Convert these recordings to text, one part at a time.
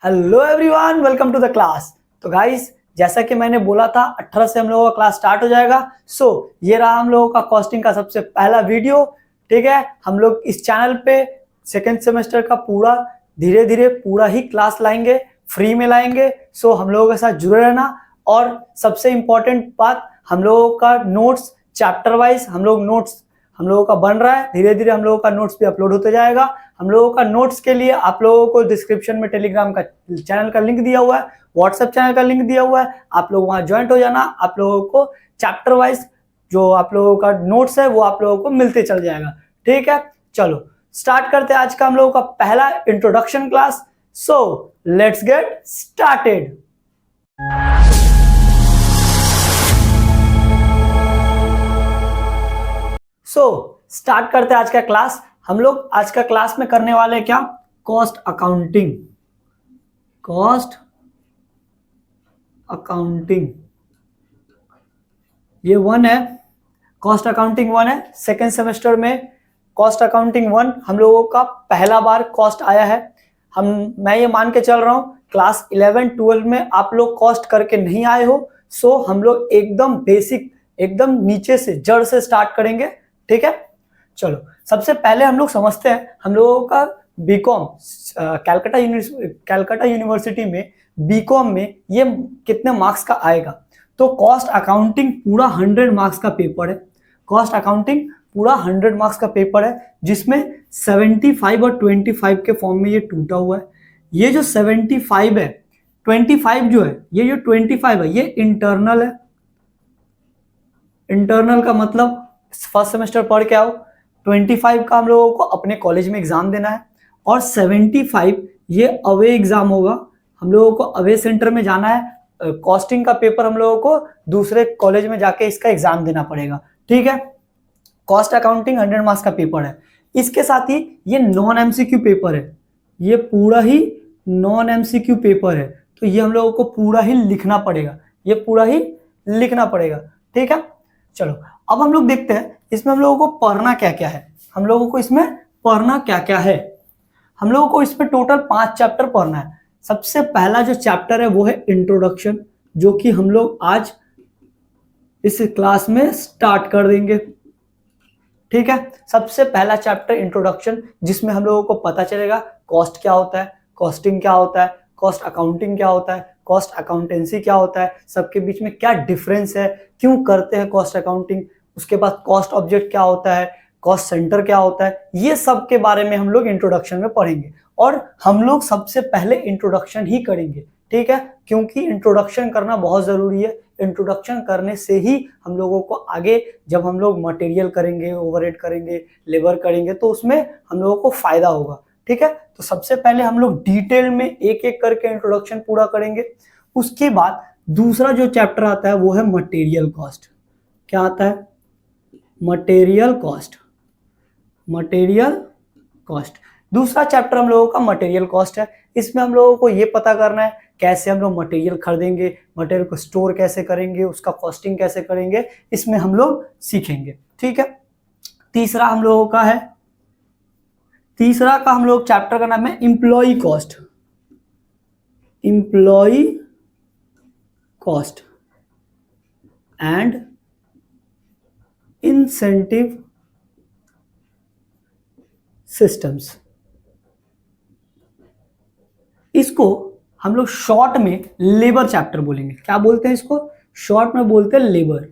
Hello everyone, welcome to the class. तो guys, जैसा कि मैंने बोला था 18 से हम लोगों का क्लास स्टार्ट हो जाएगा। ये रहा हम लोगों का कॉस्टिंग का सबसे पहला वीडियो। ठीक है, हम लोग इस चैनल पे सेकेंड सेमेस्टर का पूरा धीरे धीरे पूरा ही क्लास लाएंगे, फ्री में लाएंगे। हम लोगों के साथ जुड़े रहना। और सबसे इम्पोर्टेंट बात, हम लोगों का नोट्स चैप्टर वाइज हम लोगों का बन रहा है। धीरे धीरे हम लोगों का नोट्स भी अपलोड होते जाएगा। हम लोगों का नोट्स के लिए आप लोगों को डिस्क्रिप्शन में टेलीग्राम का चैनल का लिंक दिया हुआ है, व्हाट्सएप चैनल का लिंक दिया हुआ है। आप लोग वहां ज्वाइंट हो जाना। आप लोगों को चैप्टर वाइज जो आप लोगों का नोट्स है वो आप लोगों को मिलते चल जाएगा। ठीक है, चलो स्टार्ट करते हैं आज का हम लोगों का पहला introduction class. Let's get started. Start करते हैं आज का क्लास। हम लोग आज का क्लास में करने वाले क्या, कॉस्ट अकाउंटिंग। ये 1 है, कॉस्ट अकाउंटिंग 1 है। सेकेंड सेमेस्टर में कॉस्ट अकाउंटिंग 1 हम लोगों का पहला बार कॉस्ट आया है। मैं ये मान के चल रहा हूँ क्लास 11-12 में आप लोग कॉस्ट करके नहीं आए हो। हम लोग एकदम बेसिक, एकदम नीचे से जड़ से स्टार्ट करेंगे। ठीक है, चलो सबसे पहले हम लोग समझते हैं हम लोगों का बीकॉम कैलकाटा यूनिवर्सिटी में बीकॉम में ये कितने मार्क्स का आएगा। तो कॉस्ट अकाउंटिंग पूरा 100 मार्क्स का पेपर है। कॉस्ट अकाउंटिंग पूरा 100 मार्क्स का पेपर है, जिसमें 75 और 25 के फॉर्म में ये टूटा हुआ है। ये जो 75 है, 25 जो है, ये जो 25 है ये इंटरनल है। इंटरनल का मतलब फर्स्ट सेमेस्टर पढ़ के आओ, 25 का हम लोगों को अपने कॉलेज में एग्जाम देना है। और 75 ये अवे एग्जाम होगा, हम लोगों को अवे सेंटर में जाना है। कॉस्टिंग का पेपर हम लोगों को दूसरे कॉलेज में जाके इसका एग्जाम देना पड़ेगा। ठीक है, कॉस्ट अकाउंटिंग 100 मार्क्स का पेपर है। इसके साथ ही ये नॉन एमसीक्यू पेपर है, ये पूरा ही नॉन एमसीक्यू पेपर है। तो ये हम लोगों को पूरा ही लिखना पड़ेगा, ये पूरा ही लिखना पड़ेगा। ठीक है, चलो अब हम लोग देखते हैं इसमें हम लोगों को पढ़ना क्या क्या है। हम लोगों को इसमें पढ़ना क्या क्या है, हम लोगों को इसमें टोटल 5 चैप्टर पढ़ना है। सबसे पहला जो चैप्टर है वो है इंट्रोडक्शन, जो कि हम लोग आज इस क्लास में स्टार्ट कर देंगे। ठीक है, सबसे पहला चैप्टर इंट्रोडक्शन, जिसमें हम लोगों को पता चलेगा कॉस्ट क्या होता है, कॉस्टिंग क्या होता है, कॉस्ट अकाउंटिंग क्या होता है, कॉस्ट अकाउंटेंसी क्या होता है, सबके बीच में क्या डिफरेंस है, क्यों करते हैं कॉस्ट अकाउंटिंग। उसके बाद कॉस्ट ऑब्जेक्ट क्या होता है, कॉस्ट सेंटर क्या होता है, ये सब के बारे में हम लोग इंट्रोडक्शन में पढ़ेंगे। और हम लोग सबसे पहले इंट्रोडक्शन ही करेंगे। ठीक है, क्योंकि इंट्रोडक्शन करना बहुत जरूरी है। इंट्रोडक्शन करने से ही हम लोगों को आगे जब हम लोग मटेरियल करेंगे, ओवरहेड करेंगे, लेबर करेंगे, तो उसमें हम लोगों को फायदा होगा। ठीक है, तो सबसे पहले हम लोग डिटेल में एक एक करके इंट्रोडक्शन पूरा करेंगे। उसके बाद दूसरा जो चैप्टर आता है वो है मटेरियल कॉस्ट। क्या आता है? Material cost. दूसरा चैप्टर हम लोगों का मटेरियल कॉस्ट है। इसमें हम लोगों को ये पता करना है कैसे हम लोग मटेरियल खरीदेंगे, मटेरियल को स्टोर कैसे करेंगे, उसका कॉस्टिंग कैसे करेंगे, इसमें हम लोग सीखेंगे। ठीक है, तीसरा हम लोगों का है, तीसरा का हम लोग चैप्टर का नाम है employ cost and incentive systems. इसको हम लोग शॉर्ट में लेबर चैप्टर बोलेंगे। क्या बोलते हैं इसको? शॉर्ट में बोलते हैं लेबर।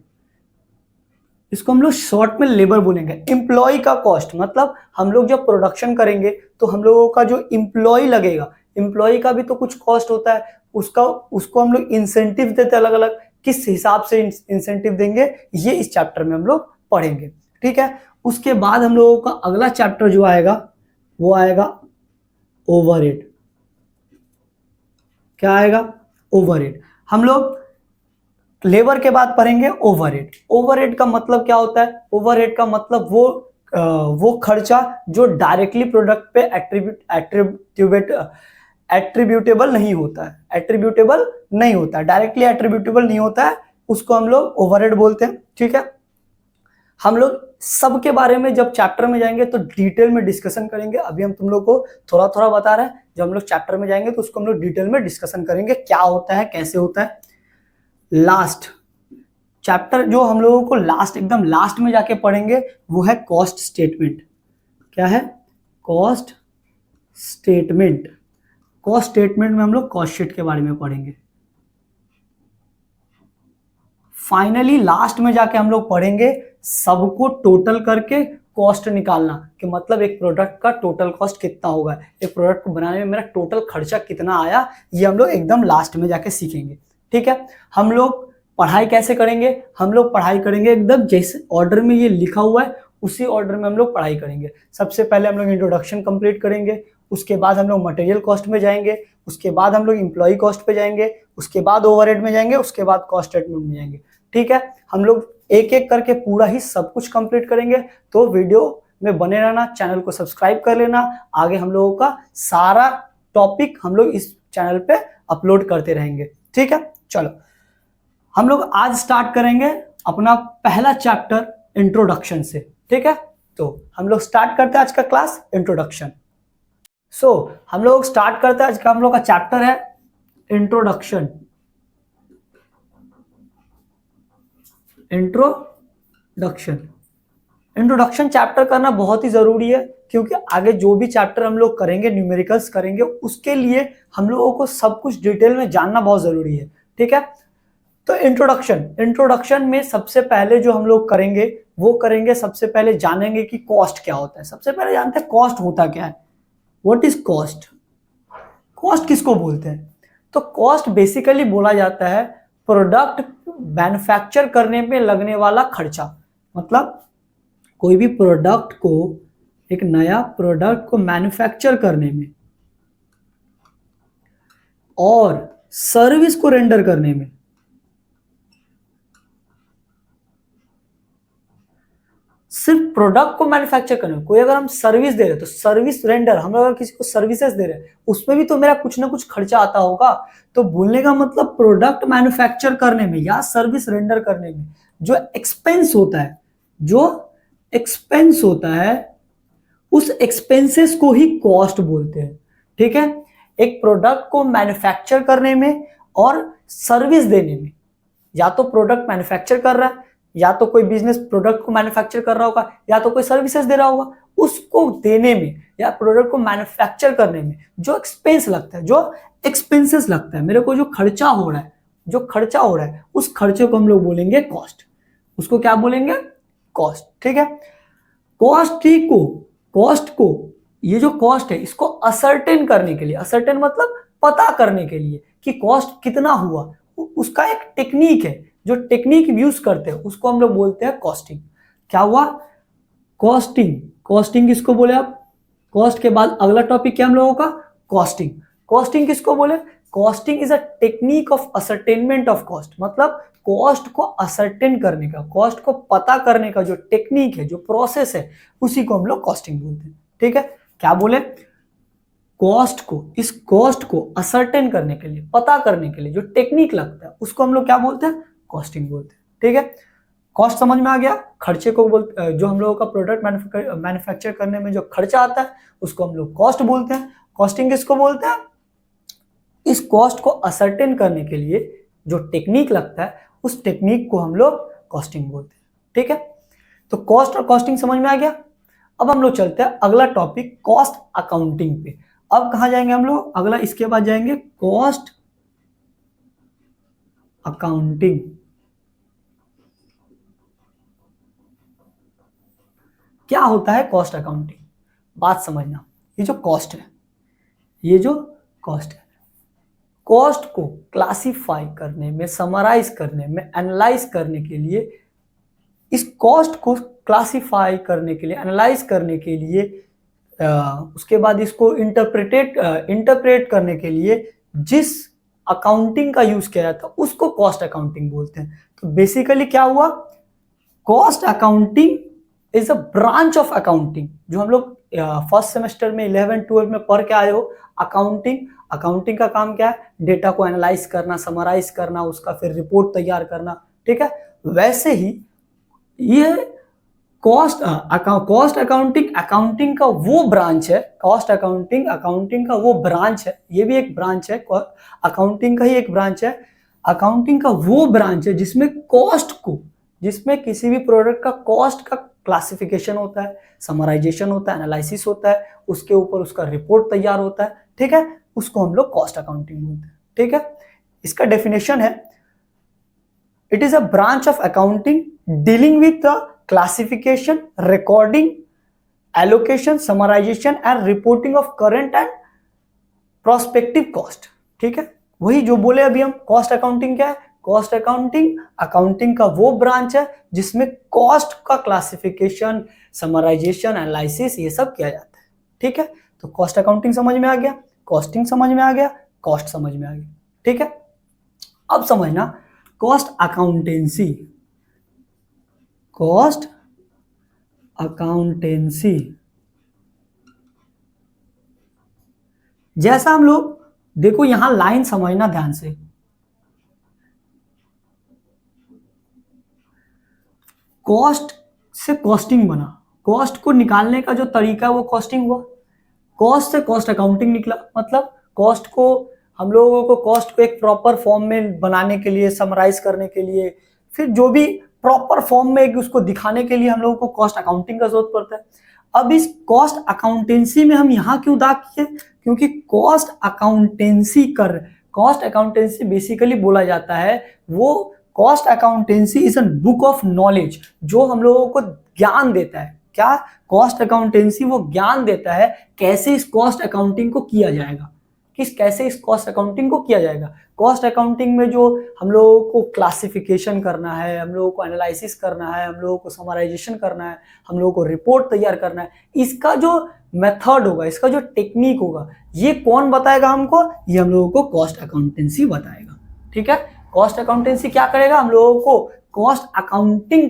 इसको हम लोग शॉर्ट में लेबर बोलेंगे। एम्प्लॉय का कॉस्ट मतलब हम लोग जब प्रोडक्शन करेंगे तो हम लोगों का जो एम्प्लॉय लगेगा, एम्प्लॉय का भी तो कुछ कॉस्ट होता है, उसको हम लोग इंसेंटिव देते अलग अलग। किस हिसाब से इंसेंटिव देंगे ये इस चैप्टर में हम लोग पढ़ेंगे। ठीक है, उसके बाद हम लोगों का अगला चैप्टर जो आएगा वो आएगा ओवरहेड। क्या आएगा? ओवरहेड। हम लोग लेबर के बाद पढ़ेंगे ओवरहेड। ओवरहेड का मतलब क्या होता है? ओवरहेड का मतलब वो खर्चा जो डायरेक्टली प्रोडक्ट पे एट्रीब्यूटेबल नहीं होता है, डायरेक्टली एट्रीब्यूटेबल नहीं होता है, उसको हम लोग ओवरहेड बोलते हैं। ठीक है, हम लोग सबके बारे में जब चैप्टर में जाएंगे तो डिटेल में डिस्कशन करेंगे। अभी हम तुम लोग को थोड़ा थोड़ा बता रहे हैं, जब हम लोग चैप्टर में जाएंगे तो उसको हम लोग डिटेल में डिस्कशन करेंगे, क्या होता है, कैसे होता है। लास्ट चैप्टर जो हम लोगों को लास्ट, एकदम लास्ट में जाके पढ़ेंगे वो है कॉस्ट स्टेटमेंट। क्या है? Cost statement. कॉस्ट स्टेटमेंट में हम लोग कॉस्ट शीट के बारे में पढ़ेंगे। फाइनली लास्ट में जाके हम लोग पढ़ेंगे सबको टोटल करके कॉस्ट निकालना, कि मतलब एक प्रोडक्ट का टोटल कॉस्ट कितना होगा, एक प्रोडक्ट को बनाने में मेरा टोटल खर्चा कितना आया, ये हम लोग एकदम लास्ट में जाके सीखेंगे। ठीक है, हम लोग पढ़ाई कैसे करेंगे? हम लोग पढ़ाई करेंगे एकदम जैसे ऑर्डर में ये लिखा हुआ है उसी ऑर्डर में हम लोग पढ़ाई करेंगे। सबसे पहले हम लोग इंट्रोडक्शन कंप्लीट करेंगे, उसके बाद हम लोग मटेरियल कॉस्ट में जाएंगे, उसके बाद हम लोग एम्प्लॉय कॉस्ट पे जाएंगे, उसके बाद ओवरहेड में जाएंगे, उसके बाद कॉस्ट स्टेटमेंट में जाएंगे। ठीक है, हम लोग एक एक करके पूरा ही सब कुछ कंप्लीट करेंगे। तो वीडियो में बने रहना, चैनल को सब्सक्राइब कर लेना। आगे हम लोगों का सारा टॉपिक हम लोग इस चैनल पे अपलोड करते रहेंगे। ठीक है, चलो हम लोग आज स्टार्ट करेंगे अपना पहला चैप्टर इंट्रोडक्शन से। ठीक है, तो हम लोग स्टार्ट करते हैं आज का क्लास इंट्रोडक्शन। हम लोग स्टार्ट करते हैं आज का, हम लोग का चैप्टर है इंट्रोडक्शन। इंट्रोडक्शन चैप्टर करना बहुत ही जरूरी है, क्योंकि आगे जो भी चैप्टर हम लोग करेंगे, न्यूमेरिकल्स करेंगे, उसके लिए हम लोगों को सब कुछ डिटेल में जानना बहुत जरूरी है। ठीक है, तो इंट्रोडक्शन में सबसे पहले जो हम लोग करेंगे वो करेंगे, सबसे पहले जानेंगे कि कॉस्ट क्या होता है। सबसे पहले जानते हैं कॉस्ट होता क्या है। What is cost? कॉस्ट किसको बोलते हैं? तो कॉस्ट बेसिकली बोला जाता है प्रोडक्ट मैन्युफैक्चर करने में लगने वाला खर्चा। मतलब कोई भी प्रोडक्ट को, एक नया प्रोडक्ट को मैन्युफैक्चर करने में और सर्विस को रेंडर करने में, सिर्फ प्रोडक्ट को मैन्युफैक्चर करने में, कोई अगर हम सर्विस दे रहे हैं तो सर्विस रेंडर, हम अगर किसी को सर्विसेज दे रहे हैं उसमें भी तो मेरा कुछ ना कुछ खर्चा आता होगा। तो बोलने का मतलब प्रोडक्ट मैन्युफैक्चर करने में या सर्विस रेंडर करने में जो एक्सपेंस होता है, उस एक्सपेंसेस को ही कॉस्ट बोलते हैं। ठीक है, एक प्रोडक्ट को मैन्युफैक्चर करने में और सर्विस देने में, या तो प्रोडक्ट मैन्युफैक्चर कर रहा है, या तो कोई बिजनेस प्रोडक्ट को मैन्युफैक्चर कर रहा होगा, या तो कोई सर्विसेज दे रहा होगा, उसको देने में या प्रोडक्ट को मैन्युफैक्चर करने में जो एक्सपेंस लगता है, जो एक्सपेंसेस लगता है, मेरे को जो खर्चा हो रहा है, उस खर्चे को हम लोग बोलेंगे कॉस्ट। उसको क्या बोलेंगे? कॉस्ट। ठीक है, कॉस्ट को ये जो कॉस्ट है इसको असर्टेन करने के लिए, असर्टेन मतलब पता करने के लिए कि कॉस्ट कितना हुआ, उसका एक टेक्निक है, जो टेक्निक यूज करते हैं उसको हम लोग बोलते हैं कॉस्टिंग। क्या हुआ? कॉस्टिंग किसको बोले आप? कॉस्ट के बाद अगला टॉपिक क्या हम लोगों का? कॉस्टिंग किसको बोले? Costing is a technique of ascertainment of cost. मतलब कॉस्ट को असर्टेन करने का, कॉस्ट को पता करने का जो टेक्निक है, जो प्रोसेस है, उसी को हम लोग कॉस्टिंग बोलते हैं। ठीक है, क्या बोले? इस कॉस्ट को असर्टेन करने के लिए, पता करने के लिए जो टेक्निक लगता है उसको हम लोग क्या बोलते हैं? कॉस्टिंग बोलते हैं। ठीक है, कॉस्ट समझ में आ गया। खर्चे को बोलते, जो हम लोगों का प्रोडक्ट मैन्युफैक्चर करने में जो खर्चा आता है उसको हम लोग कॉस्ट बोलते हैं। कॉस्टिंग किसको बोलते हैं? इस कॉस्ट को असर्टेन करने के लिए जो टेक्निक लगता है उस टेक्निक को हम लोग कॉस्टिंग बोलते हैं। ठीक है, तो कॉस्ट और कॉस्टिंग समझ में आ गया। अब हम लोग चलते हैं अगला टॉपिक कॉस्ट अकाउंटिंग पे। अब कहां जाएंगे हम लोग? अगला इसके बाद जाएंगे कॉस्ट अकाउंटिंग। क्या होता है कॉस्ट अकाउंटिंग? बात समझना, ये जो कॉस्ट है, कॉस्ट को क्लासिफाई करने में, समराइज करने में, एनालाइज करने के लिए, इस कॉस्ट को क्लासिफाई करने के लिए, एनालाइज करने के लिए, उसके बाद इसको इंटरप्रेट करने के लिए जिस अकाउंटिंग का यूज किया जाता है उसको कॉस्ट अकाउंटिंग बोलते हैं। तो बेसिकली क्या हुआ? Cost accounting is a branch of accounting, जो हम लोग फर्स्ट सेमेस्टर में 11-12 में पढ़ के आए हो। अकाउंटिंग का काम क्या है? डेटा को एनालाइज करना, समराइज करना, उसका फिर रिपोर्ट तैयार करना। ठीक है, वैसे ही ये कॉस्ट अकाउंटिंग अकाउंटिंग का वो ब्रांच है, कॉस्ट अकाउंटिंग अकाउंटिंग का वो ब्रांच है, ये भी एक ब्रांच है, अकाउंटिंग का ही एक ब्रांच है। अकाउंटिंग का वो ब्रांच है जिसमें जिसमें किसी भी प्रोडक्ट का कॉस्ट का क्लासिफिकेशन होता है, समराइजेशन होता है, एनालिसिस होता है, उसके ऊपर उसका रिपोर्ट तैयार होता है, ठीक है, उसको हम लोग कॉस्ट अकाउंटिंग बोलते हैं, ठीक है। इसका डेफिनेशन है, it is a branch of accounting dealing with the classification, recording, allocation, summarization and reporting of current and prospective cost, ठीक है। वही जो बोले अभी हम, कॉस्ट अकाउंटिंग क्या है? कॉस्ट अकाउंटिंग अकाउंटिंग का वो ब्रांच है जिसमें कॉस्ट का क्लासिफिकेशन, समराइजेशन, एनालिसिस ये सब किया जाता है, ठीक है। तो कॉस्ट अकाउंटिंग समझ में आ गया, कॉस्टिंग समझ में आ गया, कॉस्ट समझ में आ गया, ठीक है। अब समझना कॉस्ट अकाउंटेंसी, कॉस्ट अकाउंटेंसी जैसा हम लोग देखो, यहां लाइन समझना ध्यान से, कॉस्ट से कॉस्टिंग बना, कॉस्ट को निकालने का जो तरीका है वो कॉस्टिंग हुआ, कॉस्ट से कॉस्ट अकाउंटिंग निकला, मतलब कॉस्ट को हम लोगों को कॉस्ट को एक प्रॉपर फॉर्म में बनाने के लिए, समराइज करने के लिए, फिर जो भी प्रॉपर फॉर्म में उसको दिखाने के लिए हम लोगों को कॉस्ट अकाउंटिंग का जरूरत पड़ता है। अब इस कॉस्ट अकाउंटेंसी में हम यहाँ क्यों दाग किए? क्योंकि कॉस्ट अकाउंटेंसी बेसिकली बोला जाता है, वो cost accountancy is an book of knowledge, जो हम लोगों को ज्ञान देता है। क्या? कॉस्ट अकाउंटेंसी वो ज्ञान देता है कैसे इस कॉस्ट अकाउंटिंग को किया जाएगा, कैसे इस कॉस्ट अकाउंटिंग को किया जाएगा। कॉस्ट अकाउंटिंग में जो हम लोगों को क्लासिफिकेशन करना है, हम लोगों को एनालिसिस करना है, हम लोगों को समराइजेशन करना है, हम लोगों को रिपोर्ट तैयार करना है, इसका जो मेथड होगा, इसका जो टेक्निक होगा, ये कौन बताएगा हमको? ये हम लोगों को कॉस्ट अकाउंटेंसी बताएगा, ठीक है। कॉस्ट अकाउंटेंसी क्या करेगा? हम लोगों को कॉस्ट अकाउंटिंग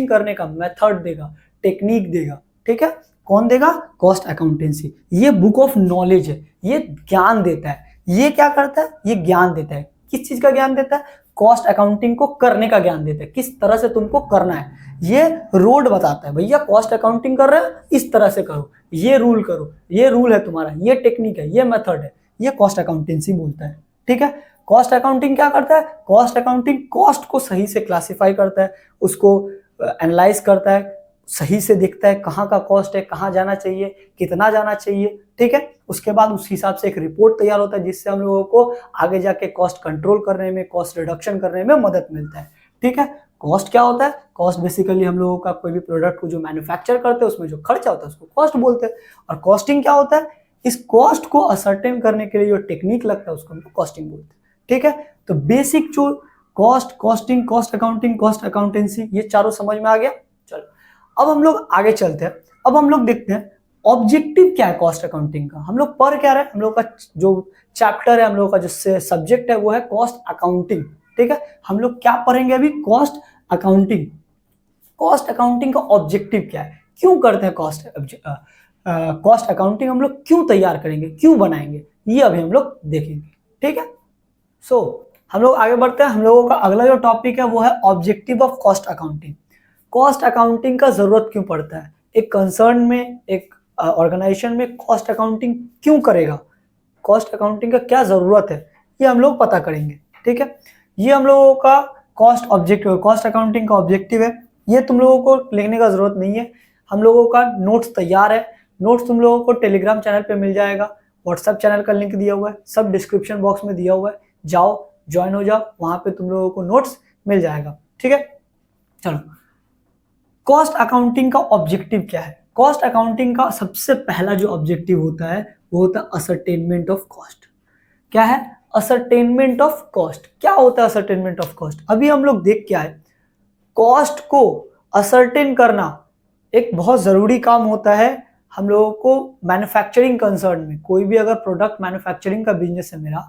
करने का मेथड देगा, टेक्निक देगा, ठीक है। कौन देगा? Cost accountancy. ये बुक ऑफ नॉलेज है, ये ज्ञान देता है। ये क्या करता है? ये ज्ञान देता है। किस चीज का ज्ञान देता है? कॉस्ट अकाउंटिंग को करने का ज्ञान देता है, किस तरह से तुमको करना है। ये रोड बताता है, भैया कॉस्ट अकाउंटिंग कर रहे हो, इस तरह से करो, ये रूल करो, ये रूल है तुम्हारा, ये टेक्निक है, ये मेथड है, ये कॉस्ट अकाउंटेंसी बोलता है, ठीक है। कॉस्ट अकाउंटिंग क्या करता है? कॉस्ट अकाउंटिंग कॉस्ट को सही से क्लासिफाई करता है, उसको एनालाइज करता है, सही से देखता है कहाँ का कॉस्ट है, कहाँ जाना चाहिए, कितना जाना चाहिए, ठीक है। उसके बाद उस हिसाब से एक रिपोर्ट तैयार होता है, जिससे हम लोगों को आगे जाके कॉस्ट कंट्रोल करने में, कॉस्ट रिडक्शन करने में मदद मिलता है, ठीक है। कॉस्ट क्या होता है? कॉस्ट बेसिकली हम लोगों का कोई भी प्रोडक्ट को जो मैन्युफैक्चर करते हैं उसमें जो खर्चा होता है उसको कॉस्ट बोलते हैं। और कॉस्टिंग क्या होता है? इस कॉस्ट को असर्टेन करने के लिए जो टेक्निक लगता है उसको हम लोग कॉस्टिंग बोलते हैं, ठीक है। तो बेसिक जो cost, costing, cost accounting, cost accountancy, ये चारों समझ में आ गया। चलो अब हम लोग आगे चलते हैं। अब हम लोग देखते हैं ऑब्जेक्टिव क्या है कॉस्ट अकाउंटिंग का। हम लोग पढ़ क्या रहे हैं? हम लोग का जो चैप्टर है, हम लोग का जो सब्जेक्ट है वो है कॉस्ट अकाउंटिंग, ठीक है। हम लोग क्या पढ़ेंगे अभी? Cost accounting. कॉस्ट अकाउंटिंग का ऑब्जेक्टिव क्या है, क्यों करते हैं कॉस्ट अकाउंटिंग, हम लोग क्यों तैयार करेंगे, क्यों बनाएंगे, ये अभी हम लोग देखेंगे, ठीक है। सो हम लोग आगे बढ़ते हैं। हम लोगों का अगला जो टॉपिक है वो है objective of cost accounting. Cost accounting का जरूरत क्यों पड़ता है? एक कंसर्न में, एक ऑर्गेनाइजेशन में कॉस्ट अकाउंटिंग क्यों करेगा, कॉस्ट अकाउंटिंग का क्या जरूरत है, ये हम लोग पता करेंगे, ठीक है। ये हम लोगों का कॉस्ट ऑब्जेक्टिव है, कॉस्ट अकाउंटिंग का ऑब्जेक्टिव है। ये तुम लोगों को लिखने का जरूरत नहीं है, हम लोगों का नोट्स तैयार है। नोट्स तुम लोगों को टेलीग्राम चैनल पे मिल जाएगा, व्हाट्सएप चैनल का लिंक दिया हुआ है, सब डिस्क्रिप्शन बॉक्स में दिया हुआ है, जाओ ज्वाइन हो जाओ, वहां पे तुम लोगों को नोट्स मिल जाएगा, ठीक है। चलो, कॉस्ट अकाउंटिंग का ऑब्जेक्टिव क्या है? कॉस्ट अकाउंटिंग का सबसे पहला जो ऑब्जेक्टिव होता है वो होता है असरटेनमेंट ऑफ कॉस्ट। क्या है? Ascertainment of cost. क्या होता है असरटेनमेंट ऑफ कॉस्ट? अभी हम लोग देख क्या है, कॉस्ट को असरटेन करना एक बहुत जरूरी काम होता है हम लोगों को मैन्युफैक्चरिंग कंसर्न में। कोई भी अगर प्रोडक्ट मैन्युफैक्चरिंग का बिजनेस है मेरा,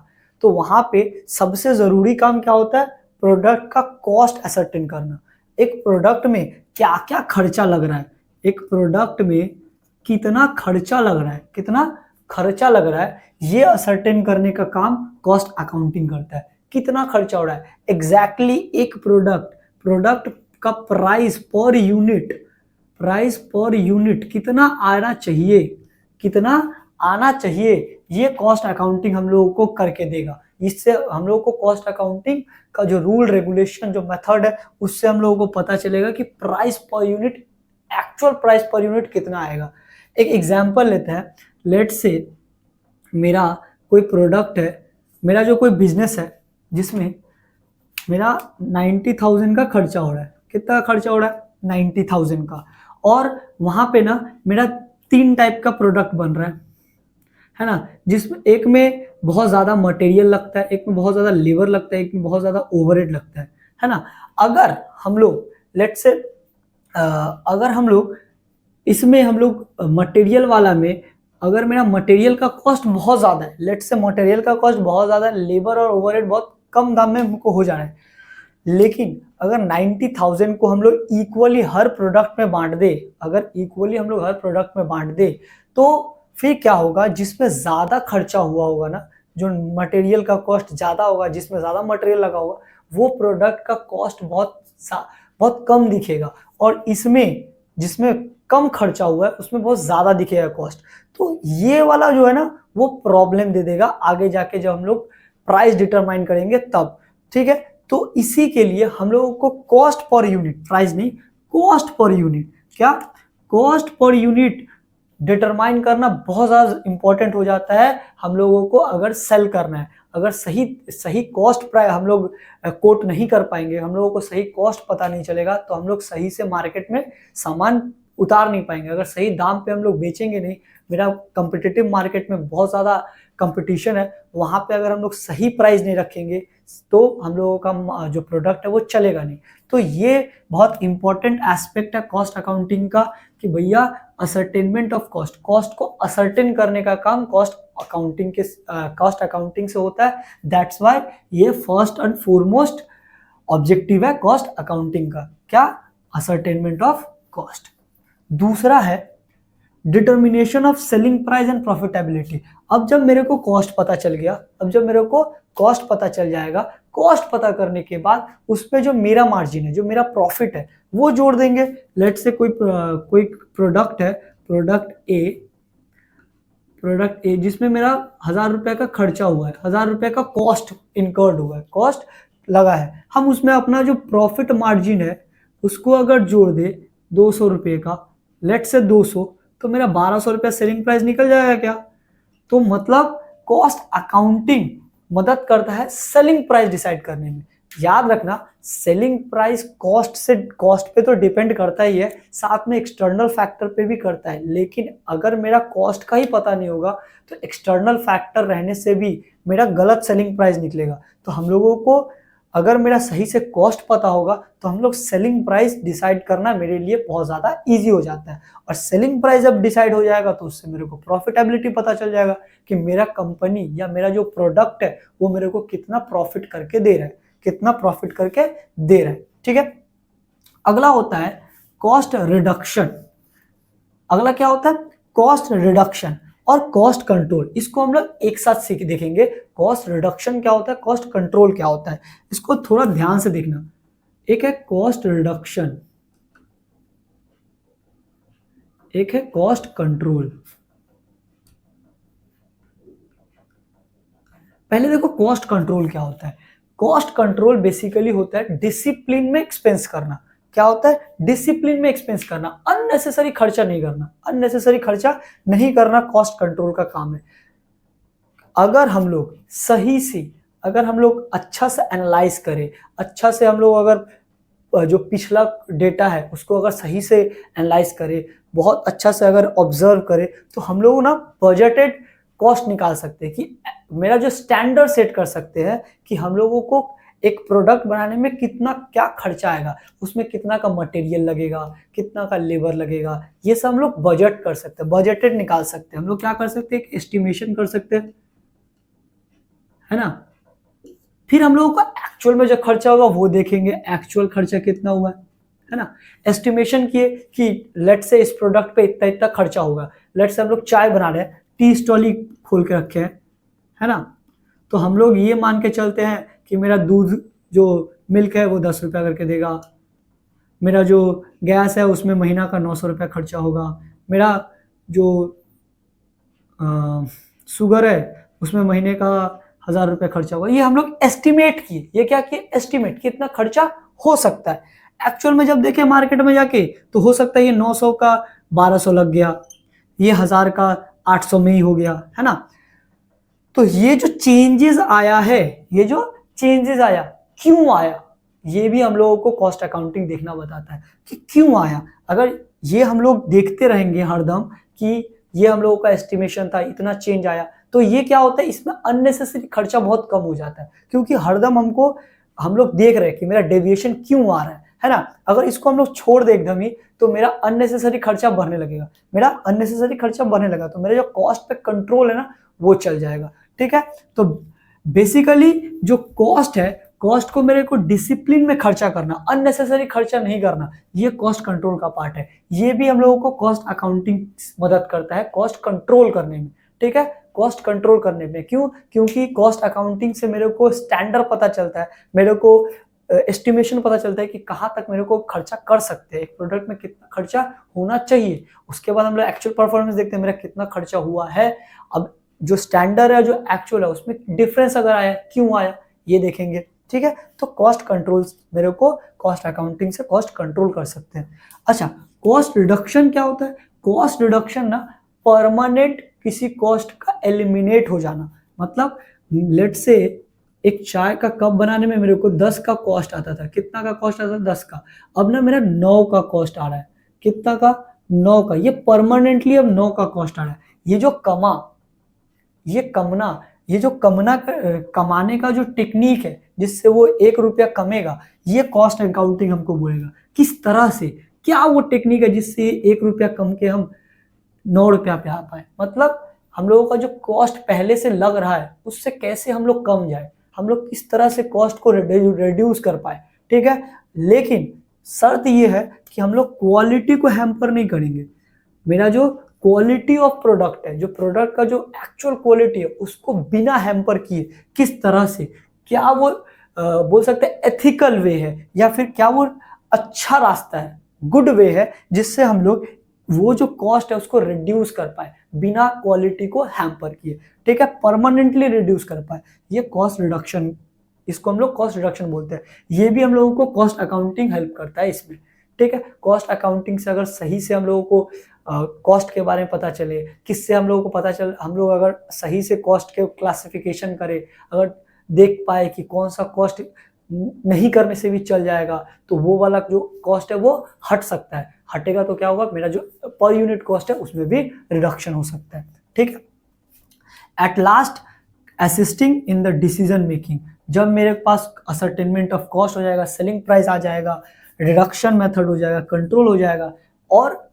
तो वहां पे सबसे जरूरी काम क्या होता है? प्रोडक्ट का कॉस्ट असरटेन करना। एक प्रोडक्ट में क्या क्या खर्चा लग रहा है, एक प्रोडक्ट में कितना खर्चा लग रहा है, ये असरटेन करने का काम कॉस्ट अकाउंटिंग करता है। कितना खर्चा हो रहा है एग्जैक्टली एक प्रोडक्ट का प्राइस पर यूनिट कितना आना चाहिए, ये कॉस्ट अकाउंटिंग हम लोगों को करके देगा। इससे हम लोगों को कॉस्ट अकाउंटिंग का जो रूल रेगुलेशन जो मेथड है उससे हम लोगों को पता चलेगा कि एक्चुअल प्राइस पर यूनिट कितना आएगा। एक एग्जांपल लेते हैं, लेट्स से मेरा कोई प्रोडक्ट है, मेरा जो कोई बिजनेस है जिसमें मेरा 90,000 का खर्चा हो रहा है। कितना खर्चा हो रहा है? 90,000 का। और वहां पे ना मेरा 3 टाइप का प्रोडक्ट बन रहा है ना, जिसमें एक में बहुत ज्यादा मटेरियल लगता है, एक में बहुत ज्यादा लेबर लगता है, एक में बहुत ज्यादा ओवरहेड लगता है ना। अगर हम लोग लेट्स से अगर हम लोग इसमें हम लोग मटेरियल वाला में अगर मेरा मटेरियल का कॉस्ट बहुत ज्यादा है, लेट्स से मटेरियल का कॉस्ट बहुत ज्यादा, लेबर और ओवरहेड बहुत कम दाम में हमको हो जा रहा है, लेकिन अगर 90,000 को हम लोग इक्वली हर प्रोडक्ट में बांट दे, तो फिर क्या होगा, जिसमें ज्यादा खर्चा हुआ होगा ना, जो मटेरियल का कॉस्ट ज्यादा होगा, जिसमें ज्यादा मटेरियल लगा होगा, वो प्रोडक्ट का कॉस्ट बहुत कम दिखेगा, और इसमें जिसमें कम खर्चा हुआ है उसमें बहुत ज्यादा दिखेगा कॉस्ट। तो ये वाला जो है ना वो प्रॉब्लम दे देगा आगे जाके जब हम लोग प्राइस डिटरमाइन करेंगे तब। ठीक है, तो इसी के लिए हम लोगों को कॉस्ट पर यूनिट, प्राइस नहीं, कॉस्ट पर यूनिट डिटरमाइन करना बहुत ज्यादा इंपॉर्टेंट हो जाता है हम लोगों को अगर सेल करना है। अगर सही कॉस्ट प्राइस हम लोग कोट नहीं कर पाएंगे, हम लोगों को सही कॉस्ट पता नहीं चलेगा, तो हम लोग सही से मार्केट में सामान उतार नहीं पाएंगे। अगर सही दाम पे हम लोग बेचेंगे नहीं, मेरा कॉम्पिटिटिव मार्केट में बहुत ज्यादा कंपटीशन है, वहां पे अगर हम लोग सही प्राइस नहीं रखेंगे तो हम लोगों का जो प्रोडक्ट है वो चलेगा नहीं। तो ये बहुत इंपॉर्टेंट एस्पेक्ट है कॉस्ट अकाउंटिंग का कि भैया असर्टेनमेंट ऑफ कॉस्ट को असर्टेन करने का काम कॉस्ट अकाउंटिंग से होता है। दैट्स वाई ये फर्स्ट एंड फॉरमोस्ट ऑब्जेक्टिव है कॉस्ट अकाउंटिंग का, क्या? Ascertainment of cost. दूसरा है determination of selling price and profitability. अब जब मेरे को कॉस्ट पता चल जाएगा, कॉस्ट पता करने के बाद उसमें जो मेरा मार्जिन है, जो मेरा प्रॉफिट है, वो जोड़ देंगे। लेट्स से कोई प्रोडक्ट है, प्रोडक्ट ए जिसमें मेरा 1,000 रुपए का खर्चा हुआ है, 1,000 रुपए का कॉस्ट इनकर्ड हुआ है, कॉस्ट लगा है। हम उसमें अपना जो प्रॉफिट मार्जिन है उसको अगर जोड़ दे 200 रुपए का, लेट्स से 200, तो मेरा 1,200 रुपया सेलिंग प्राइस निकल जाएगा क्या? तो मतलब कॉस्ट अकाउंटिंग मदद करता है सेलिंग प्राइस डिसाइड करने में। याद रखना, सेलिंग प्राइस कॉस्ट पे तो डिपेंड करता ही है, साथ में एक्सटर्नल फैक्टर पे भी करता है, लेकिन अगर मेरा कॉस्ट का ही पता नहीं होगा तो एक्सटर्नल फैक्टर रहने से भी मेरा गलत सेलिंग प्राइस निकलेगा। तो हम लोगों को अगर मेरा सही से कॉस्ट पता होगा तो हम लोग सेलिंग प्राइस डिसाइड करना मेरे लिए बहुत ज़्यादा इजी हो जाता है। और सेलिंग प्राइस जब डिसाइड हो जाएगा तो उससे मेरे को प्रॉफिटेबिलिटी पता चल जाएगा कि मेरा कंपनी या मेरा जो प्रोडक्ट है वो मेरे को कितना प्रॉफिट करके दे रहा है, ठीक है। अगला होता है कॉस्ट रिडक्शन। अगला क्या होता है? कॉस्ट रिडक्शन और कॉस्ट कंट्रोल। इसको हम लोग एक साथ देखेंगे। कॉस्ट रिडक्शन क्या होता है, कॉस्ट कंट्रोल क्या होता है, इसको थोड़ा ध्यान से देखना। एक है कॉस्ट रिडक्शन, एक है कॉस्ट कंट्रोल। पहले देखो कॉस्ट कंट्रोल क्या होता है। कॉस्ट कंट्रोल बेसिकली होता है डिसिप्लिन में एक्सपेंस करना। क्या होता है? डिसिप्लिन में एक्सपेंस करना, अननेसेसरी खर्चा नहीं करना कॉस्ट कंट्रोल का काम है। अगर हम लोग अच्छा से एनालाइज करें, अच्छा से हम लोग अगर जो पिछला डेटा है उसको अगर सही से एनालाइज करें, बहुत अच्छा से अगर ऑब्जर्व करें, तो हम लोग ना बजटेड कॉस्ट निकाल सकते हैं कि मेरा जो स्टैंडर्ड सेट कर सकते हैं कि हम लोगों को एक प्रोडक्ट बनाने में कितना क्या खर्चा आएगा, उसमें कितना का मटेरियल लगेगा, कितना का लेबर लगेगा, ये सब हम लोग बजट कर सकते हैं, बजटेड निकाल सकते हैं। हम लोग क्या कर सकते हैं? एक एस्टिमेशन कर सकते हैं, है ना। फिर हम लोगों को एक्चुअल में जो खर्चा होगा वो देखेंगे, एक्चुअल खर्चा कितना हुआ है ना। एस्टिमेशन किए कि लेट से इस प्रोडक्ट पे इतना इतना खर्चा होगा। लेट से हम लोग चाय बना रहे हैं, टी स्टॉल ही खोल के रखे हैं, है ना, तो हम लोग ये मान के चलते हैं कि मेरा दूध जो मिल्क है वो 10 रुपया करके देगा, मेरा जो गैस है उसमें महीना का 900 रुपया खर्चा होगा, मेरा जो शुगर है उसमें महीने का 1000 रुपया खर्चा होगा। ये हम लोग एस्टिमेट किए, ये क्या किए, एस्टिमेट कि इतना खर्चा हो सकता है। एक्चुअल में जब देखे मार्केट में जाके तो हो सकता है ये 900 का 1200 लग गया, ये 1000 का 800 में ही हो गया, है ना। तो ये जो चेंजेस आया है, ये जो चेंजेस आया क्यों आया, ये भी हम लोगों को कॉस्ट अकाउंटिंग देखना बताता है कि क्यों आया। अगर ये हम लोग देखते रहेंगे हरदम कि ये हम लोगों का एस्टिमेशन था, इतना चेंज आया, तो ये क्या होता है, इसमें अननेसेसरी खर्चा बहुत कम हो जाता है, क्योंकि हरदम हम लोग देख रहे हैं कि मेरा डेविएशन क्यों आ रहा है ना। अगर इसको हम लोग छोड़ दे एकदम ही तो मेरा अननेसेसरी खर्चा बढ़ने लगेगा, मेरा अननेसेसरी खर्चा बढ़ने लगा तो मेरा जो कॉस्ट पे कंट्रोल है ना वो चल जाएगा। ठीक है, तो बेसिकली जो कॉस्ट है, कॉस्ट को मेरे को डिसिप्लिन में खर्चा करना, अननेसेसरी खर्चा नहीं करना, ये कॉस्ट कंट्रोल का पार्ट है। ये भी हम लोगों को कॉस्ट अकाउंटिंग मदद करता है कॉस्ट कंट्रोल करने में। ठीक है, कॉस्ट कंट्रोल करने में क्यों, क्योंकि कॉस्ट अकाउंटिंग से मेरे को स्टैंडर्ड पता चलता है, मेरे को एस्टिमेशन पता चलता है कि कहाँ तक मेरे को खर्चा कर सकते हैं, एक प्रोडक्ट में कितना खर्चा होना चाहिए। उसके बाद हम लोग एक्चुअल परफॉर्मेंस देखते हैं मेरा कितना खर्चा हुआ है। अब जो स्टैंडर्ड है, जो एक्चुअल है, उसमें डिफरेंस अगर आया, क्यों आया, ये देखेंगे। ठीक है, तो कॉस्ट कंट्रोल मेरे को कॉस्ट अकाउंटिंग से कॉस्ट कंट्रोल कर सकते हैं। अच्छा, कॉस्ट रिडक्शन क्या होता है? कॉस्ट रिडक्शन ना परमानेंट किसी कॉस्ट का एलिमिनेट हो जाना। मतलब लेट से एक चाय का कप बनाने में मेरे को 10 का कॉस्ट आता था, कितना का कॉस्ट आता था, 10 का, अब ना मेरा 9 का कॉस्ट आ रहा है, कितना का, 9 का, ये परमानेंटली अब 9 का कॉस्ट आ रहा है। ये जो कमाने का जो टेक्निक है जिससे वो 1 रुपया कमेगा, ये कॉस्ट अकाउंटिंग हमको बोलेगा किस तरह से, क्या वो टेक्निक है जिससे 1 रुपया कम के हम 9 रुपया पे आ पाए। मतलब हम लोगों का जो कॉस्ट पहले से लग रहा है उससे कैसे हम लोग कम जाए, हम लोग किस तरह से कॉस्ट को रिड्यूस कर पाए। ठीक है, लेकिन शर्त ये है कि हम लोग क्वालिटी को हैम्पर नहीं करेंगे। मेरा जो क्वालिटी ऑफ प्रोडक्ट है, जो प्रोडक्ट का जो एक्चुअल क्वालिटी है, उसको बिना हैम्पर किए किस तरह से, क्या वो बोल सकते हैं एथिकल वे है, या फिर क्या वो अच्छा रास्ता है, गुड वे है, जिससे हम लोग वो जो कॉस्ट है उसको रिड्यूस कर पाए बिना क्वालिटी को हैम्पर किए। ठीक है, परमानेंटली रिड्यूस कर पाए, ये कॉस्ट रिडक्शन, इसको हम लोग कॉस्ट रिडक्शन बोलते हैं। ये भी हम लोगों को कॉस्ट अकाउंटिंग हेल्प करता है इसमें। ठीक है, कॉस्ट अकाउंटिंग से अगर सही से हम लोगों को कॉस्ट के बारे में पता चले, किससे हम लोगों को पता चल, हम लोग अगर सही से कॉस्ट के क्लासिफिकेशन करें, अगर देख पाए कि कौन सा कॉस्ट नहीं करने से भी चल जाएगा, तो वो वाला जो कॉस्ट है वो हट सकता है, हटेगा तो क्या होगा, मेरा जो पर यूनिट कॉस्ट है उसमें भी रिडक्शन हो सकता है। ठीक है, at last assisting in the decision making, जब मेरे पास असर्टेनमेंट ऑफ कॉस्ट हो जाएगा, सेलिंग प्राइस आ जाएगा, रिडक्शन मेथड हो जाएगा, कंट्रोल हो जाएगा, और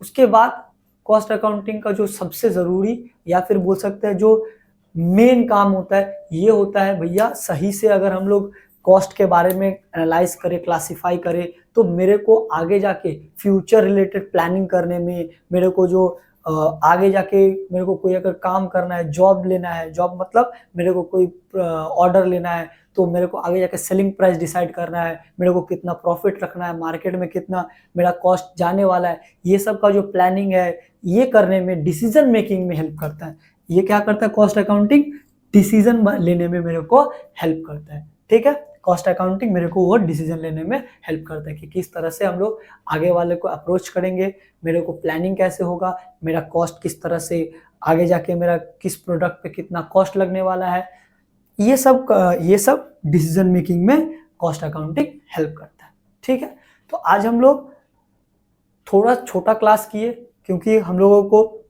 उसके बाद कॉस्ट अकाउंटिंग का जो सबसे ज़रूरी या फिर बोल सकते हैं जो मेन काम होता है, ये होता है भैया सही से अगर हम लोग कॉस्ट के बारे में एनालाइज करें, क्लासिफाई करें, तो मेरे को आगे जाके फ्यूचर रिलेटेड प्लानिंग करने में, मेरे को जो आगे जाके मेरे को कोई अगर काम करना है, जॉब लेना है, जॉब मतलब मेरे को कोई ऑर्डर लेना है, तो मेरे को आगे जाके सेलिंग प्राइस डिसाइड करना है, मेरे को कितना प्रॉफिट रखना है, मार्केट में कितना मेरा कॉस्ट जाने वाला है, ये सब का जो प्लानिंग है ये करने में, डिसीजन मेकिंग में हेल्प करता है। ये क्या करता है कॉस्ट अकाउंटिंग, डिसीजन लेने में मेरे को हेल्प करता है। ठीक है, कॉस्ट अकाउंटिंग मेरे को वो डिसीजन लेने में हेल्प करता है कि किस तरह से हम लोग आगे वाले को अप्रोच करेंगे, मेरे को प्लानिंग कैसे होगा, मेरा कॉस्ट किस तरह से आगे जाके मेरा किस प्रोडक्ट पे कितना कॉस्ट लगने वाला है, ये सब डिसीजन मेकिंग में कॉस्ट अकाउंटिंग हेल्प करता है। ठीक है, तो आज हम लोग थोड़ा छोटा क्लास किए क्योंकि हम लोगों को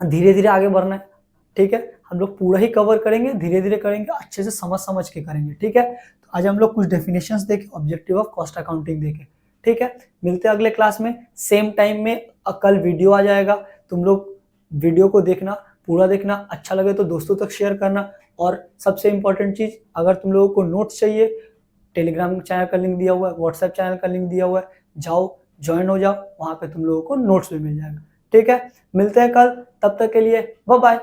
धीरे धीरे आगे बढ़ना है। ठीक है, हम लोग पूरा ही कवर करेंगे, धीरे धीरे करेंगे, अच्छे से समझ के करेंगे। ठीक है, तो आज हम लोग कुछ डेफिनेशंस देखे, ऑब्जेक्टिव ऑफ कॉस्ट अकाउंटिंग देखे। ठीक है, मिलते हैं अगले क्लास में सेम टाइम में। कल वीडियो आ जाएगा, तुम लोग वीडियो को देखना, पूरा देखना, अच्छा लगे तो दोस्तों तक शेयर करना। और सबसे इंपॉर्टेंट चीज, अगर तुम लोगों को नोट्स चाहिए, टेलीग्राम चैनल का लिंक दिया हुआ है, व्हाट्सएप चैनल का लिंक दिया हुआ है, जाओ ज्वाइन हो जाओ, वहां पे तुम लोगों को नोट्स भी मिल जाएगा। ठीक है, मिलते हैं कल, तब तक के लिए बाय बाय।